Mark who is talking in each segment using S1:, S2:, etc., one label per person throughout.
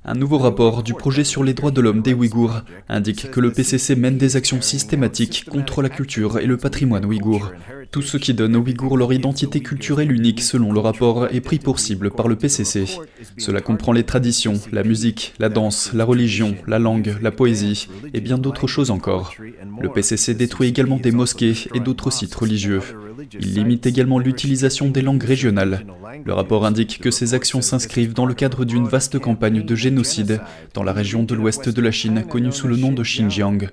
S1: Un nouveau rapport du projet sur les droits de l'homme des Ouïghours indique que le PCC mène des actions systématiques contre la culture et le patrimoine ouïghour. Tout ce qui donne aux Ouïghours leur identité culturelle unique selon le rapport est pris pour cible par le PCC. Cela comprend les traditions, la musique, la danse, la religion, la langue, la poésie et bien d'autres choses encore. Le PCC détruit également des mosquées et d'autres sites religieux. Il limite également l'utilisation des langues régionales. Le rapport indique que ces actions s'inscrivent dans le cadre d'une vaste campagne de génocide dans la région de l'ouest de la Chine, connue sous le nom de Xinjiang.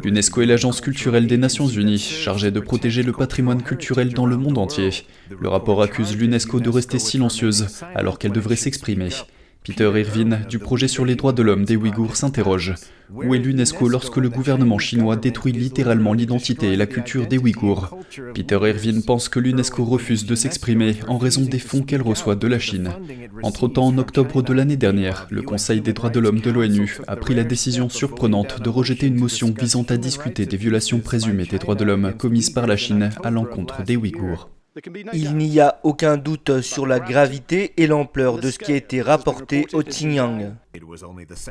S1: L'UNESCO est l'agence culturelle des Nations Unies, chargée de protéger le patrimoine culturel dans le monde entier. Le rapport accuse l'UNESCO de rester silencieuse alors qu'elle devrait s'exprimer. Peter Irvine, du projet sur les droits de l'homme des Ouïghours, s'interroge. Où est l'UNESCO lorsque le gouvernement chinois détruit littéralement l'identité et la culture des Ouïghours? Peter Irvine pense que l'UNESCO refuse de s'exprimer en raison des fonds qu'elle reçoit de la Chine. Entre-temps, en octobre de l'année dernière, le Conseil des droits de l'homme de l'ONU a pris la décision surprenante de rejeter une motion visant à discuter des violations présumées des droits de l'homme commises par la Chine à l'encontre des Ouïghours.
S2: Il n'y a aucun doute sur la gravité et l'ampleur de ce qui a été rapporté au Xinjiang.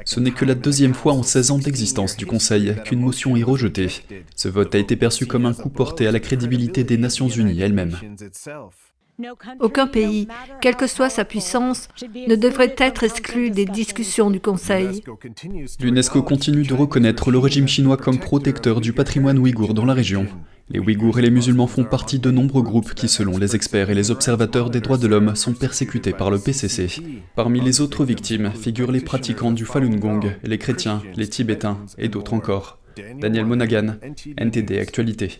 S1: Ce n'est que la deuxième fois en 16 ans d'existence du Conseil qu'une motion est rejetée. Ce vote a été perçu comme un coup porté à la crédibilité des Nations Unies elles-mêmes.
S3: Aucun pays, quelle que soit sa puissance, ne devrait être exclu des discussions du Conseil.
S1: L'UNESCO continue de reconnaître le régime chinois comme protecteur du patrimoine ouïghour dans la région. Les Ouïghours et les musulmans font partie de nombreux groupes qui, selon les experts et les observateurs des droits de l'homme, sont persécutés par le PCC. Parmi les autres victimes figurent les pratiquants du Falun Gong, les chrétiens, les Tibétains et d'autres encore. Daniel Monaghan, NTD Actualité.